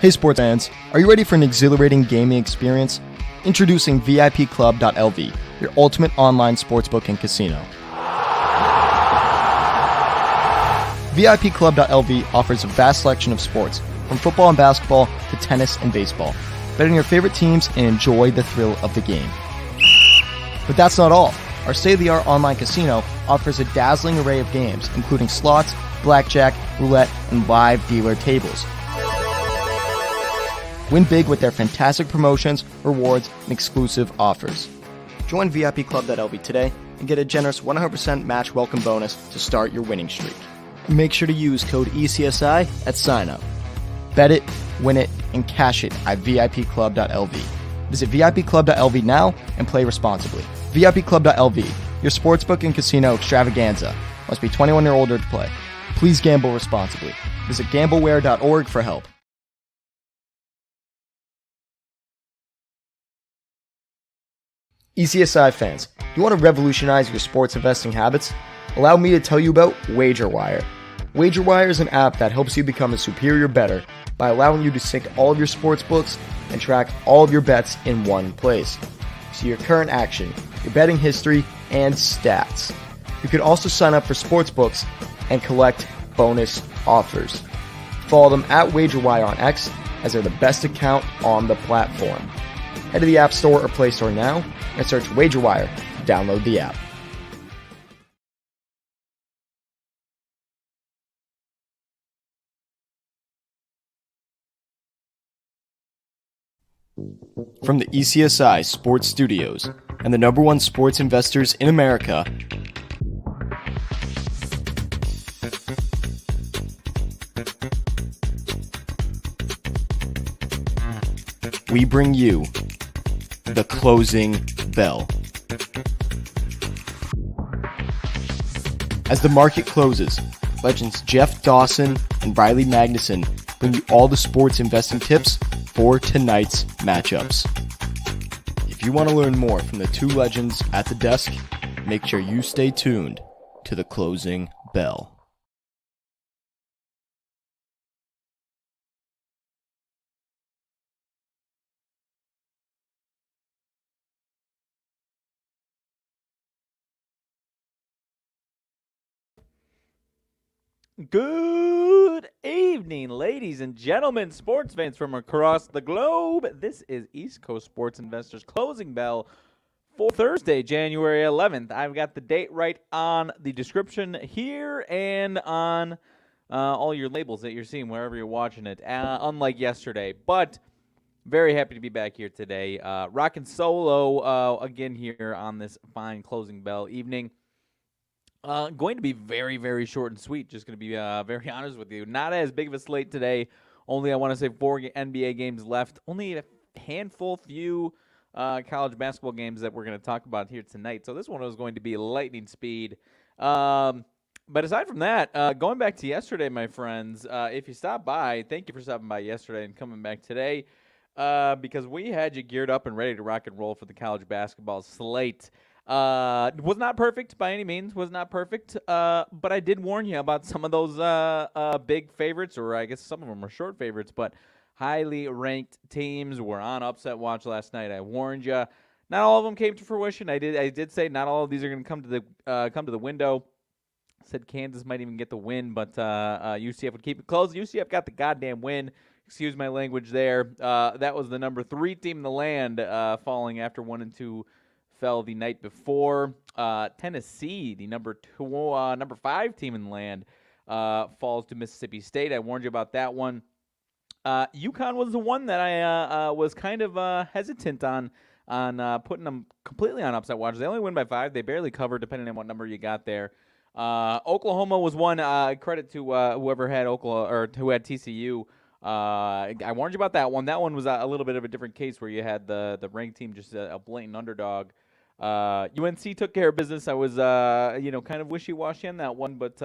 Hey sports fans, are you ready for an exhilarating gaming experience? Introducing VIPClub.lv, your ultimate online sportsbook and casino. VIPClub.lv offers a vast selection of sports, from football and basketball to tennis and baseball. Bet on your favorite teams and enjoy the thrill of the game. But that's not all. Our state-of-the-art online casino offers a dazzling array of games, including slots, blackjack, roulette, and live dealer tables. Win big with their fantastic promotions, rewards, and exclusive offers. Join VIPClub.lv today and get a generous 100% match welcome bonus to start your winning streak. Make sure to use code ECSI at sign-up. Bet it, win it, and cash it at VIPClub.lv. Visit VIPClub.lv now and play responsibly. VIPClub.lv, your sportsbook and casino extravaganza. Must be 21 or older to play. Please gamble responsibly. Visit gambleware.org for help. ECSI fans, do you want to revolutionize your sports investing habits? Allow me to tell you about WagerWire. WagerWire is an app that helps you become a superior bettor by allowing you to sync all of your sports books and track all of your bets in one place. See your current action, your betting history, and stats. You can also sign up for sports books and collect bonus offers. Follow them at WagerWire on X, as they're the best account on the platform. Head to the App Store or Play Store now and search WagerWire to download the app. From the ECSI Sports Studios and the #1 sports investors in America, we bring you The Closing Bell. As the market closes, legends Jeff Dawson and Riley Magnuson bring you all the sports investing tips for tonight's matchups. If you want to learn more from the two legends at the desk, make sure you stay tuned to The Closing Bell. Good evening, ladies and gentlemen, sports fans from across the globe. This is East Coast Sports Investors Closing Bell for Thursday, January 11th. I've got the date right on the description here and on all your labels that you're seeing wherever you're watching it, unlike yesterday. But very happy to be back here today. Rocking solo again here on this fine Closing Bell evening. Going to be very, very short and sweet. Just going to be very honest with you. Not as big of a slate today. Only, I want to say, 4 NBA games left. Only a few college basketball games that we're going to talk about here tonight. So this one is going to be lightning speed. But aside from that, going back to yesterday, my friends, if you stopped by, thank you for stopping by yesterday and coming back today because we had you geared up and ready to rock and roll for the college basketball slate. Was not perfect by any means, but I did warn you about some of those big favorites, or I guess some of them are short favorites, but highly ranked teams were on upset watch last night. I warned you. Not all of them came to fruition. I did say not all of these are going to come to the window. Said Kansas might even get the win, but UCF would keep it close. UCF got the goddamn win. Excuse my language there. That was the number 3 team in the land, falling after 1 and 2 fell the night before. Tennessee, the number 5 team in the land, falls to Mississippi State. I warned you about that one. UConn was the one that I was kind of hesitant on putting them completely on upset watch. They only win by 5. They barely cover, depending on what number you got there. Oklahoma was one. Credit to whoever had Oklahoma or who had TCU. I warned you about that one. That one was a little bit of a different case where you had the ranked team just a blatant underdog. UNC took care of business. I was kind of wishy-washy on that one, but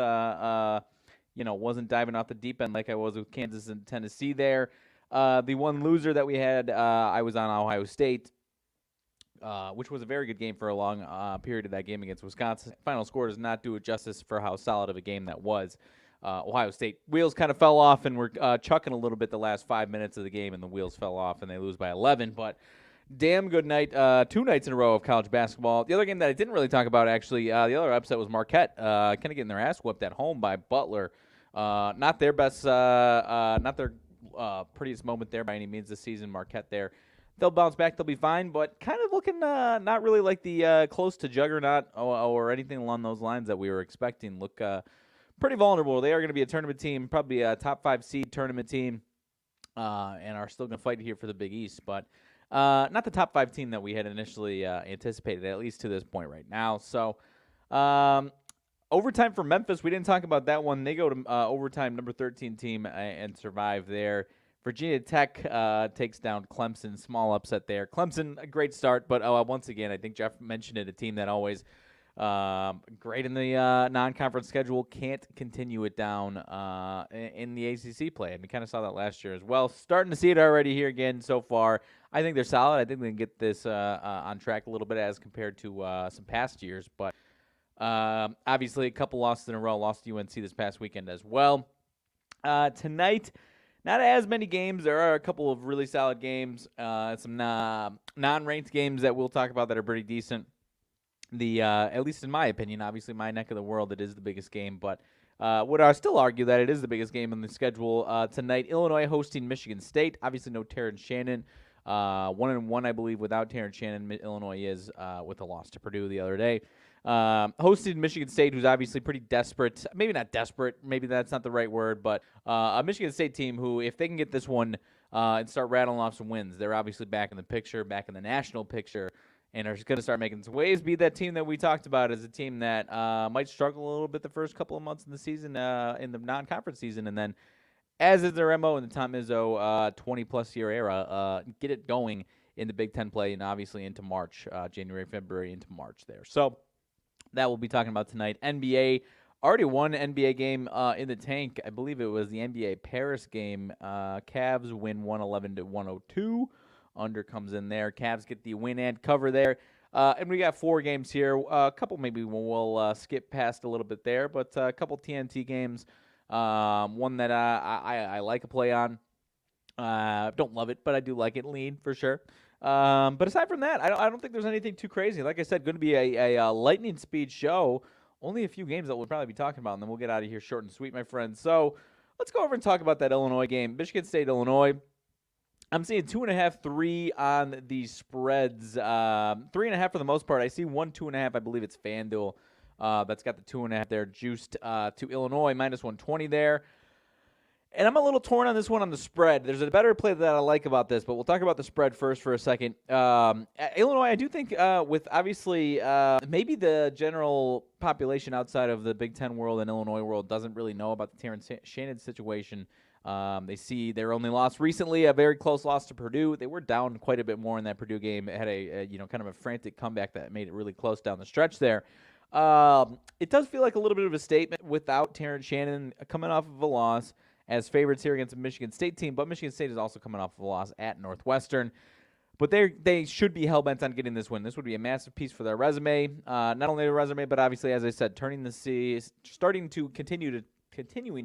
wasn't diving off the deep end like I was with Kansas and Tennessee there. The one loser that we had, I was on Ohio State, which was a very good game for a long period of that game against Wisconsin. Final score does not do it justice for how solid of a game that was. Ohio State. Wheels kind of fell off, and we're chucking a little bit the last 5 minutes of the game, and the wheels fell off, and they lose by 11. But damn good night, 2 nights in a row of college basketball. The other game that I didn't really talk about, actually, the other upset was Marquette, kind of getting their ass whooped at home by Butler. Not their best, not their prettiest moment there by any means this season. Marquette there. They'll bounce back. They'll be fine, but kind of looking not really like the close to juggernaut or anything along those lines that we were expecting. Look pretty vulnerable. They are going to be a tournament team, probably a top 5 seed tournament team, and are still going to fight here for the Big East. But not the top 5 team that we had initially anticipated, at least to this point right now. So overtime for Memphis. We didn't talk about that one. They go to overtime, number 13 team, and survive there. Virginia Tech takes down Clemson. Small upset there. Clemson, a great start, but once again, I think Jeff mentioned it, a team that always great in the non-conference schedule, can't continue it down in the ACC play. And we kind of saw that last year as well. Starting to see it already here again so far. I think they're solid. I think they can get this on track a little bit as compared to some past years. But obviously a couple losses in a row. Lost to UNC this past weekend as well. Tonight, not as many games. There are a couple of really solid games, some non-ranked games that we'll talk about that are pretty decent. At least in my opinion, obviously my neck of the world, it is the biggest game. But would I still argue that it is the biggest game on the schedule tonight? Illinois hosting Michigan State. Obviously no Terrence Shannon. 1-1, I believe, without Terrence Shannon. Illinois is with a loss to Purdue the other day. Hosted Michigan State, who's obviously pretty desperate. Maybe not desperate. Maybe that's not the right word. But a Michigan State team who, if they can get this one and start rattling off some wins, they're obviously back in the picture, back in the national picture, and are going to start making some waves. Be that team that we talked about as a team that might struggle a little bit the first couple of months in the season, in the non-conference season, and then, as is their MO in the Tom Izzo 20-plus year era, get it going in the Big Ten play and obviously into March, January, February, into March there. So that we'll be talking about tonight. NBA, already one NBA game in the tank. I believe it was the NBA Paris game. Cavs win 111-102. Under comes in there. Cavs get the win and cover there. And we got 4 games here. A couple maybe we'll skip past a little bit there, but a couple TNT games. One that I like a play on. Don't love it, but I do like it. Lean for sure. But aside from that, I don't think there's anything too crazy. Like I said, going to be a lightning speed show. Only a few games that we'll probably be talking about, and then we'll get out of here short and sweet, my friends. So let's go over and talk about that Illinois game. Michigan State, Illinois. I'm seeing 2.5, 3 on the spreads. 3.5 for the most part. I see 1, 2.5. I believe it's FanDuel that's got the 2.5 there juiced to Illinois, minus 120 there. And I'm a little torn on this one on the spread. There's a better play that I like about this, but we'll talk about the spread first for a second. Illinois, I do think with obviously maybe the general population outside of the Big Ten world and Illinois world doesn't really know about the Terrence Shannon situation. They see their only loss recently, a very close loss to Purdue. They were down quite a bit more in that Purdue game. It had a kind of a frantic comeback that made it really close down the stretch there. It does feel like a little bit of a statement without Terrence Shannon coming off of a loss as favorites here against a Michigan State team, but Michigan State is also coming off of a loss at Northwestern. But they should be hell-bent on getting this win. This would be a massive piece for their resume. Not only their resume, but obviously, as I said, continuing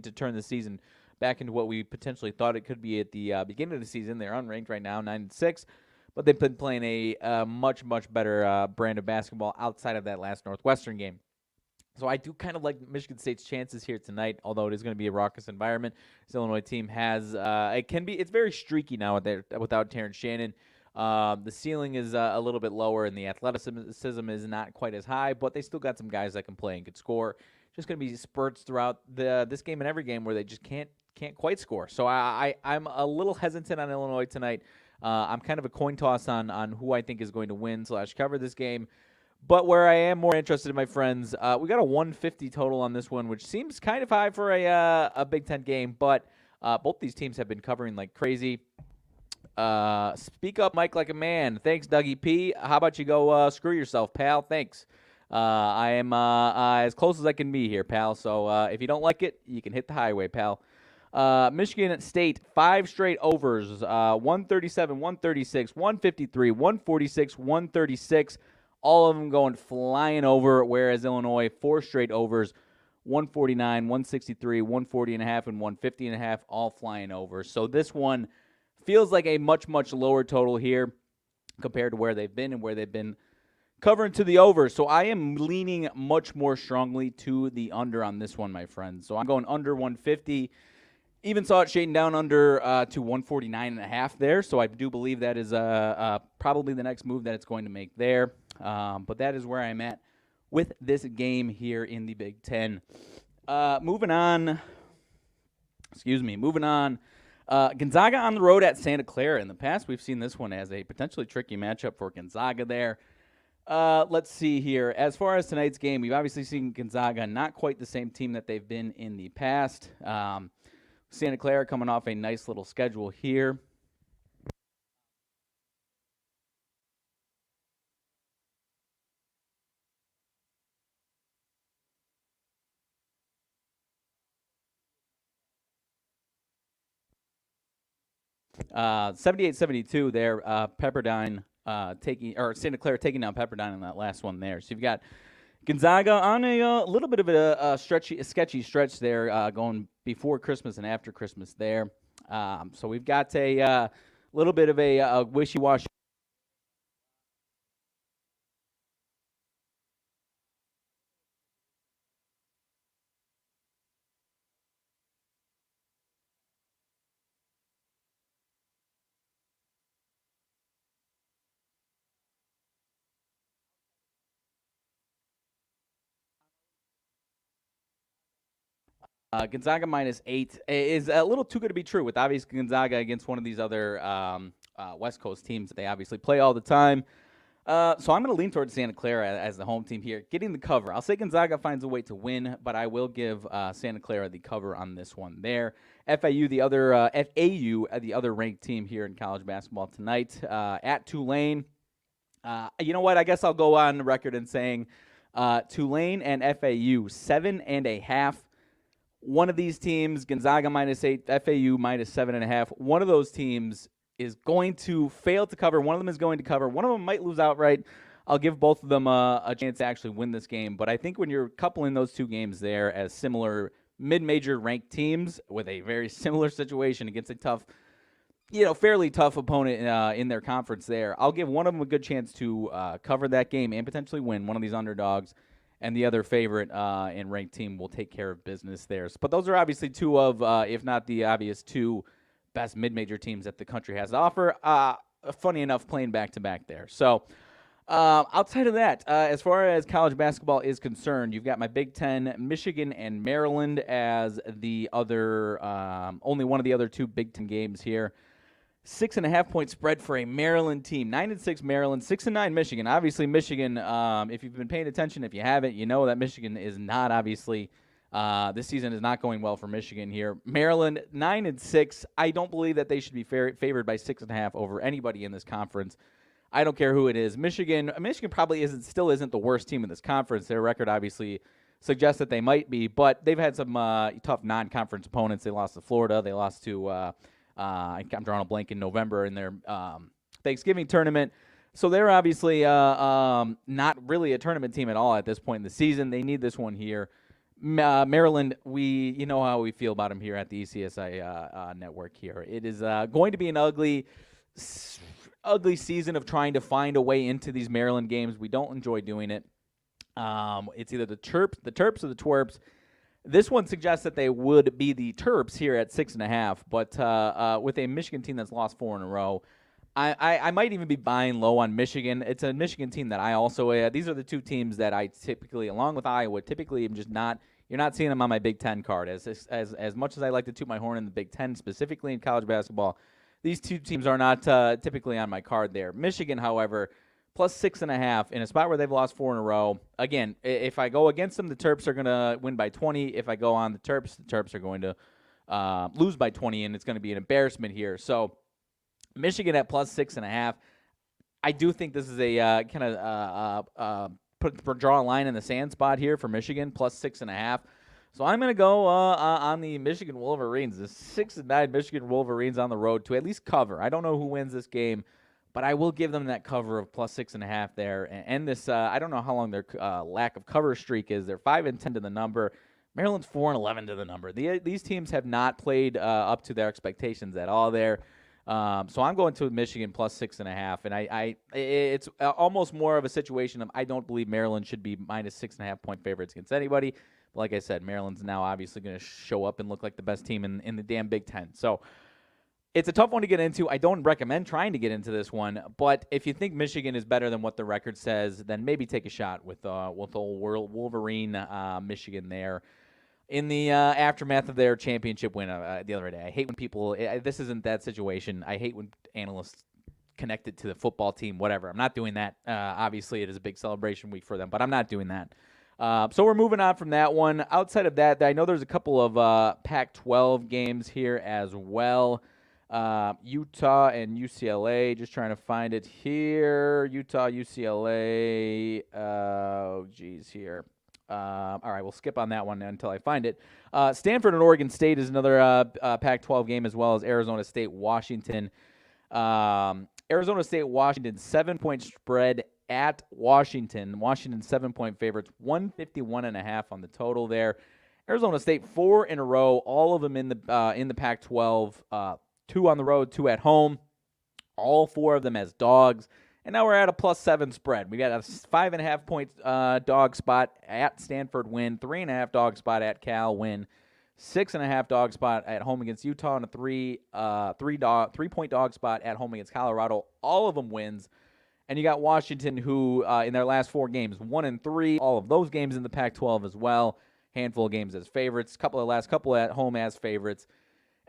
to turn the season back into what we potentially thought it could be at the beginning of the season. They're unranked right now, 9-6, but they've been playing a much, much better brand of basketball outside of that last Northwestern game. So I do kind of like Michigan State's chances here tonight, although it is going to be a raucous environment. This Illinois team has it's very streaky now without Terrence Shannon. The ceiling is a little bit lower, and the athleticism is not quite as high, but they still got some guys that can play and could score. Just going to be spurts throughout this game and every game where they just can't quite score. So I'm a little hesitant on Illinois tonight. I'm kind of a coin toss on who I think is going to win / cover this game. But where I am more interested, my friends, we got a 150 total on this one, which seems kind of high for a Big Ten game. But both these teams have been covering like crazy. Speak up, Mike, like a man. Thanks, Dougie P. How about you go screw yourself, pal? Thanks. I am as close as I can be here, pal. So if you don't like it, you can hit the highway, pal. Michigan State, 5 straight overs, 137, 136, 153, 146, 136. All of them going flying over, whereas Illinois, 4 straight overs, 149, 163, 140.5, and 150.5, all flying over. So this one feels like a much, much lower total here compared to where they've been and where they've been covering to the over. So I am leaning much more strongly to the under on this one, my friends. So I'm going under 150. Even saw it shading down under to 149.5 there. So I do believe that is probably the next move that it's going to make there. But that is where I'm at with this game here in the Big Ten. Moving on. Gonzaga on the road at Santa Clara. In the past, we've seen this one as a potentially tricky matchup for Gonzaga there. Let's see here. As far as tonight's game, we've obviously seen Gonzaga not quite the same team that they've been in the past. Santa Clara coming off a nice little schedule here. Uh, 78-72 there. Pepperdine Santa Clara taking down Pepperdine in that last one there. So you've got Gonzaga on a little bit of a sketchy stretch there, going before Christmas and after Christmas there. So we've got a little bit of a wishy-washy. Gonzaga -8 is a little too good to be true with obviously Gonzaga against one of these other West Coast teams that they obviously play all the time. So I'm going to lean towards Santa Clara as the home team here, getting the cover. I'll say Gonzaga finds a way to win, but I will give Santa Clara the cover on this one there. FAU, the other ranked team here in college basketball tonight, at Tulane. You know what? I guess I'll go on the record in saying Tulane and FAU 7.5. One of these teams, Gonzaga -8, FAU -7.5. One of those teams is going to fail to cover. One of them is going to cover. One of them might lose outright. I'll give both of them a chance to actually win this game. But I think when you're coupling those two games there as similar mid-major ranked teams with a very similar situation against a tough, fairly tough opponent in their conference there, I'll give one of them a good chance to cover that game and potentially win, one of these underdogs. And the other favorite and ranked team will take care of business there. But those are obviously two of, if not the obvious two, best mid-major teams that the country has to offer. Funny enough, playing back-to-back there. So outside of that, as far as college basketball is concerned, you've got my Big Ten, Michigan and Maryland as the other, only one of the other two Big Ten games here. 6.5 point spread for a Maryland team. 9-6 Maryland, 6-9 Michigan. Obviously, Michigan, if you've been paying attention, if you haven't, you know that Michigan is not obviously, this season is not going well for Michigan here. Maryland, 9-6. I don't believe that they should be favored by 6.5 over anybody in this conference. I don't care who it is. Michigan probably still isn't the worst team in this conference. Their record obviously suggests that they might be, but they've had some tough non-conference opponents. They lost to Florida. They lost to I'm drawing a blank in November in their Thanksgiving tournament. So they're obviously not really a tournament team at all at this point in the season. They need this one here. Maryland, you know how we feel about them here at the ECSI network here. It is going to be an ugly season of trying to find a way into these Maryland games. We don't enjoy doing it. It's either the Terps or the Twerps. This one suggests that they would be the Terps here at 6.5, but with a Michigan team that's lost 4 in a row, I might even be buying low on Michigan. It's a Michigan team that I also these are the two teams that I typically, along with Iowa, typically am just not. You're not seeing them on my Big Ten card. As much as I like to toot my horn in the Big Ten, specifically in college basketball, these two teams are not typically on my card there. Michigan, however, plus 6.5 in a spot where they've lost 4 in a row. Again, if I go against them, the Terps are going to win by 20. If I go on the Terps are going to lose by 20, and it's going to be an embarrassment here. So Michigan at plus 6.5. I do think this is a kind of draw a line in the sand spot here for Michigan, plus 6.5. So I'm going to go on the Michigan Wolverines, the 6-9 Michigan Wolverines on the road to at least cover. I don't know who wins this game, but I will give them that cover of plus 6.5 there. And this, I don't know how long their lack of cover streak is. They're 5-10 to the number. Maryland's 4-11 to the number. These teams have not played up to their expectations at all there. So I'm going to Michigan plus 6.5, and it's almost more of a situation of I don't believe Maryland should be minus 6.5 point favorites against anybody. But like I said, Maryland's now obviously going to show up and look like the best team in the damn Big Ten. So it's a tough one to get into. I don't recommend trying to get into this one, but if you think Michigan is better than what the record says, then maybe take a shot with old Wolverine Michigan there. In the aftermath of their championship win the other day. I hate when people this isn't that situation. I hate when analysts connect it to the football team, whatever. I'm not doing that. Obviously, it is a big celebration week for them, but I'm not doing that. So we're moving on from that one. Outside of that, I know there's a couple of Pac-12 games here as well. Utah and UCLA, just trying to find it here. Utah, UCLA, here. All right, we'll skip on that one until I find it. Stanford and Oregon State is another Pac-12 game, as well as Arizona State, Washington. Arizona State, Washington, 7-point spread at Washington. Washington 7-point favorites, 151.5 on the total there. Arizona State 4 in a row, all of them in the Pac-12. 2 on the road, 2 at home. All 4 of them as dogs. And now we're at a +7 spread. We got a 5.5 point dog spot at Stanford win, 3.5 dog spot at Cal win, 6.5 dog spot at home against Utah, and a 3-point dog spot at home against Colorado. All of them wins. And you got Washington, who in their last 4 games, 1-3. All of those games in the Pac-12 as well. Handful of games as favorites. Last couple at home as favorites.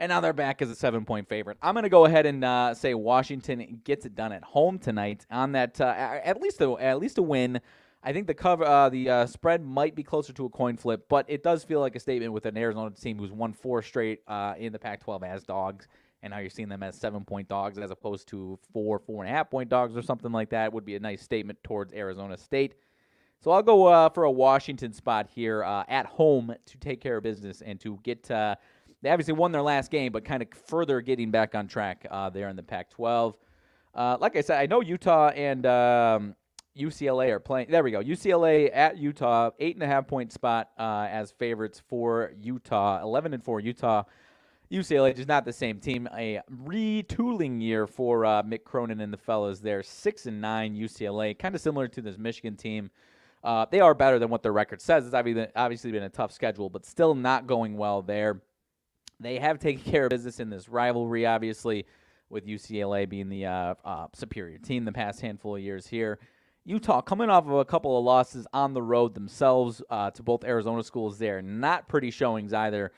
And now they're back as a 7-point favorite. I'm going to go ahead and say Washington gets it done at home tonight on that at least a win. I think the spread might be closer to a coin flip, but it does feel like a statement with an Arizona team who's won 4 straight in the Pac-12 as dogs, and now you're seeing them as 7-point dogs as opposed to 4.5 point dogs or something like that. Would be a nice statement towards Arizona State. So I'll go for a Washington spot here at home to take care of business and to get. They obviously won their last game, but kind of further getting back on track there in the Pac-12. Like I said, I know Utah and UCLA are playing. There we go. UCLA at Utah, 8.5 point spot as favorites for Utah. 11-4 Utah. UCLA just not the same team. A retooling year for Mick Cronin and the fellas there. 6-9 UCLA, kind of similar to this Michigan team. They are better than what their record says. It's obviously been a tough schedule, but still not going well there. They have taken care of business in this rivalry, obviously, with UCLA being the superior team the past handful of years here. Utah coming off of a couple of losses on the road themselves to both Arizona schools there. Not pretty showings either.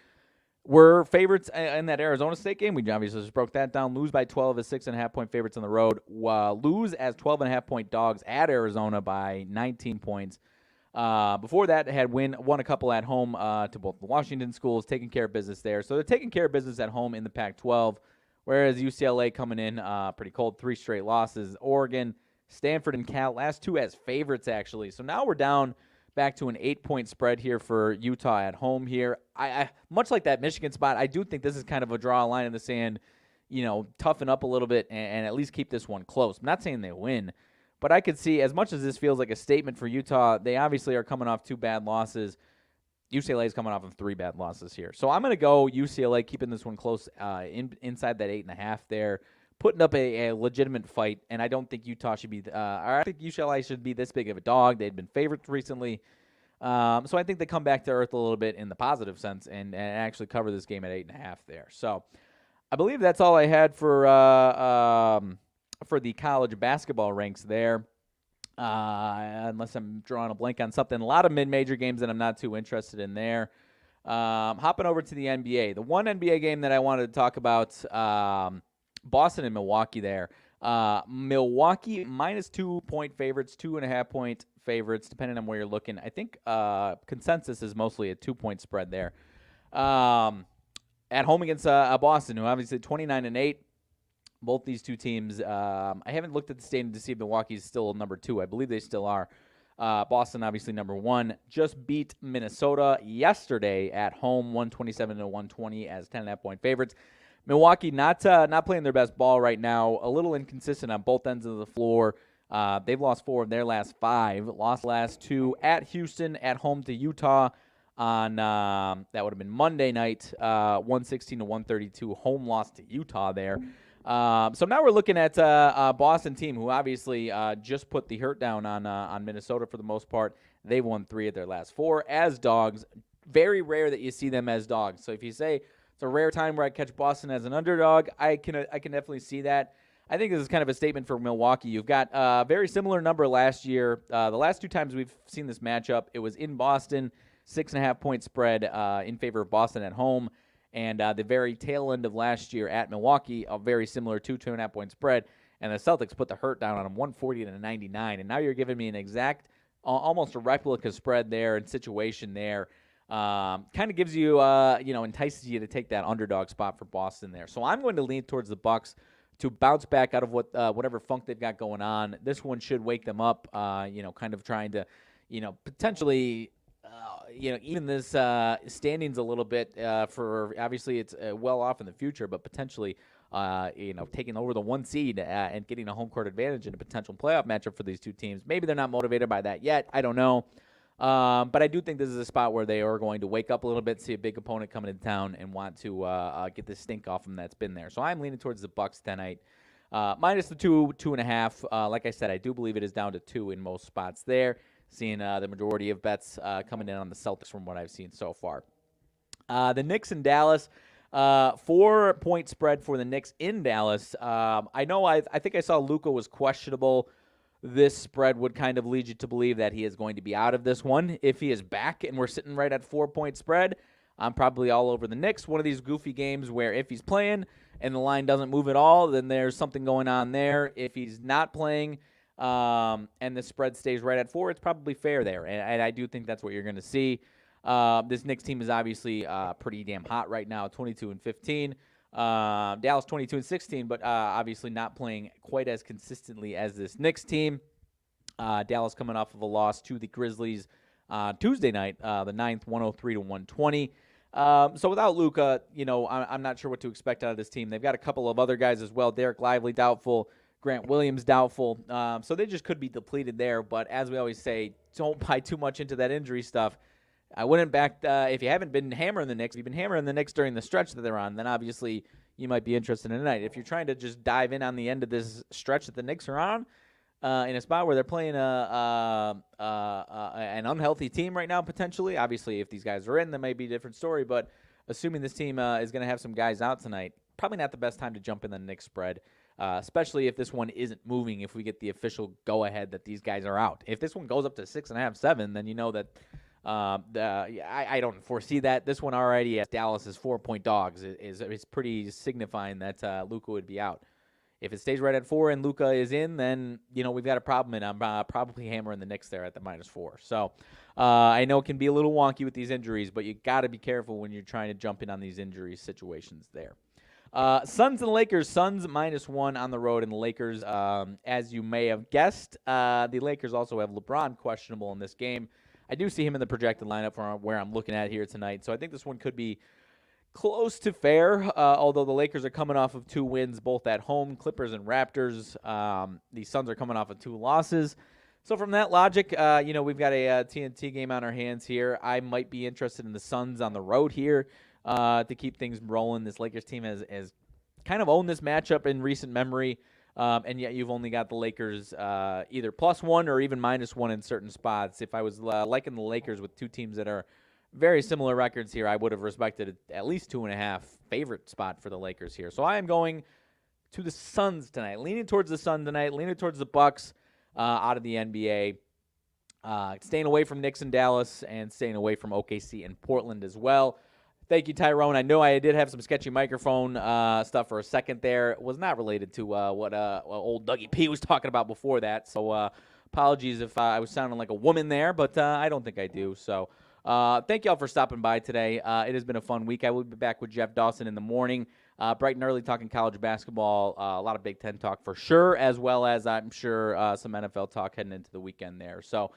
Were favorites in that Arizona State game. We obviously just broke that down. Lose by 12 as 6.5 point favorites on the road. Lose as 12.5 point dogs at Arizona by 19 points. Before that, had won a couple at home to both the Washington schools, taking care of business there. So they're taking care of business at home in the Pac-12, whereas UCLA coming in pretty cold, 3 straight losses. Oregon, Stanford, and Cal, last 2 as favorites, actually. So now we're down back to an 8-point spread here for Utah at home here. I much like that Michigan spot, I do think this is kind of a draw line in the sand, toughen up a little bit and at least keep this one close. I'm not saying they win. But I could see, as much as this feels like a statement for Utah, they obviously are coming off 2 bad losses. UCLA is coming off of 3 bad losses here. So I'm going to go UCLA, keeping this one close inside that 8.5 there, putting up a legitimate fight. And I don't think Utah should be, or I think UCLA should be this big of a dog. They'd been favorites recently. So I think they come back to earth a little bit in the positive sense and actually cover this game at 8.5 there. So I believe that's all I had for the college basketball ranks there, unless I'm drawing a blank on something. A lot of mid-major games that I'm not too interested in there. Hopping over to the NBA. The one NBA game that I wanted to talk about, Boston and Milwaukee there. Milwaukee -2 point favorites, 2.5 point favorites, depending on where you're looking. I think consensus is mostly a 2-point spread there. At home against Boston, who obviously 29-8. Both these two teams, I haven't looked at the standing to see if Milwaukee's still number 2. I believe they still are. Boston, obviously, number 1. Just beat Minnesota yesterday at home, 127-120 as 10.5 point favorites. Milwaukee not playing their best ball right now. A little inconsistent on both ends of the floor. They've lost 4 of their last 5. Lost last 2 at Houston, at home to Utah. on that would have been Monday night, 116 to 132, home loss to Utah there. So now we're looking at a Boston team who obviously just put the hurt down on Minnesota for the most part. They've won 3 of their last 4 as dogs. Very rare that you see them as dogs. So if you say it's a rare time where I catch Boston as an underdog, I can definitely see that. I think this is kind of a statement for Milwaukee. You've got a very similar number last year. The last 2 times we've seen this matchup, it was in Boston, 6.5-point spread in favor of Boston at home. And the very tail end of last year at Milwaukee, a very similar 2.5-point spread. And the Celtics put the hurt down on them, 140 to 99. And now you're giving me an exact, almost a replica spread there and situation there. Kind of gives you, entices you to take that underdog spot for Boston there. So I'm going to lean towards the Bucks to bounce back out of whatever funk they've got going on. This one should wake them up, kind of trying to, potentially, even this standings a little bit for, obviously it's well off in the future, but potentially, taking over the 1 seed and getting a home court advantage in a potential playoff matchup for these 2 teams. Maybe they're not motivated by that yet. I don't know. But I do think this is a spot where they are going to wake up a little bit, see a big opponent coming into town, and want to get the stink off them that's been there. So I'm leaning towards the Bucks tonight. Minus the 2.5. Like I said, I do believe it is down to 2 in most spots there, seeing the majority of bets coming in on the Celtics from what I've seen so far. The Knicks in Dallas. 4-point spread for the Knicks in Dallas. I think I saw Luka was questionable. This spread would kind of lead you to believe that he is going to be out of this one. If he is back and we're sitting right at 4-point spread, I'm probably all over the Knicks. One of these goofy games where if he's playing and the line doesn't move at all, then there's something going on there. If he's not playing and the spread stays right at 4, it's probably fair there. And I do think that's what you're going to see. This Knicks team is obviously pretty damn hot right now, 22-15. Dallas 22-16, but obviously not playing quite as consistently as this Knicks team. Dallas coming off of a loss to the Grizzlies Tuesday night, the 9th, 103 to 120. So without Luka, I'm not sure what to expect out of this team. They've got a couple of other guys as well. Derek Lively doubtful, Grant Williams doubtful. So they just could be depleted there. But as we always say, don't buy too much into that injury stuff. I wouldn't back if you haven't been hammering the Knicks. If you've been hammering the Knicks during the stretch that they're on, then obviously you might be interested in tonight. If you're trying to just dive in on the end of this stretch that the Knicks are on, in a spot where they're playing an unhealthy team right now, potentially. Obviously, if these guys are in, that may be a different story. But assuming this team is going to have some guys out tonight, probably not the best time to jump in the Knicks spread, especially if this one isn't moving, if we get the official go-ahead that these guys are out. If this one goes up to 6.5, 7, then you know that I don't foresee that. This one already at Dallas is 4-point dogs. Is pretty signifying that Luka would be out. If it stays right at 4 and Luka is in, then we've got a problem, and I'm probably hammering the Knicks there at the -4. So I know it can be a little wonky with these injuries, but you got to be careful when you're trying to jump in on these injury situations there. Suns and Lakers. Suns -1 on the road, and the Lakers, as you may have guessed, the Lakers also have LeBron questionable in this game. I do see him in the projected lineup for where I'm looking at here tonight, so I think this one could be close to fair, although the Lakers are coming off of 2 wins, both at home, Clippers and Raptors. The Suns are coming off of 2 losses. So from that logic, we've got a TNT game on our hands here. I might be interested in the Suns on the road here to keep things rolling. This Lakers team has kind of owned this matchup in recent memory. And yet you've only got the Lakers either +1 or even -1 in certain spots. If I was liking the Lakers with 2 teams that are very similar records here, I would have respected at least 2.5 favorite spot for the Lakers here. So I am going to the Suns tonight, leaning towards the Suns tonight, leaning towards the Bucks out of the NBA. Staying away from Knicks and Dallas and staying away from OKC and Portland as well. Thank you, Tyrone. I know I did have some sketchy microphone stuff for a second there. It was not related to what old Dougie P was talking about before that. So apologies if I was sounding like a woman there, but I don't think I do. So thank you all for stopping by today. It has been a fun week. I will be back with Jeff Dawson in the morning, bright and early, talking college basketball, a lot of Big Ten talk for sure, as well as I'm sure some NFL talk heading into the weekend there. So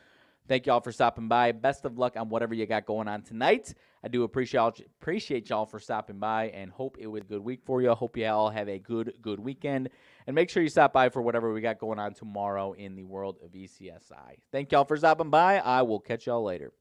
thank you all for stopping by. Best of luck on whatever you got going on tonight. I do appreciate y'all for stopping by and hope it was a good week for you. I hope you all have a good weekend. And make sure you stop by for whatever we got going on tomorrow in the world of ECSI. Thank y'all for stopping by. I will catch y'all later.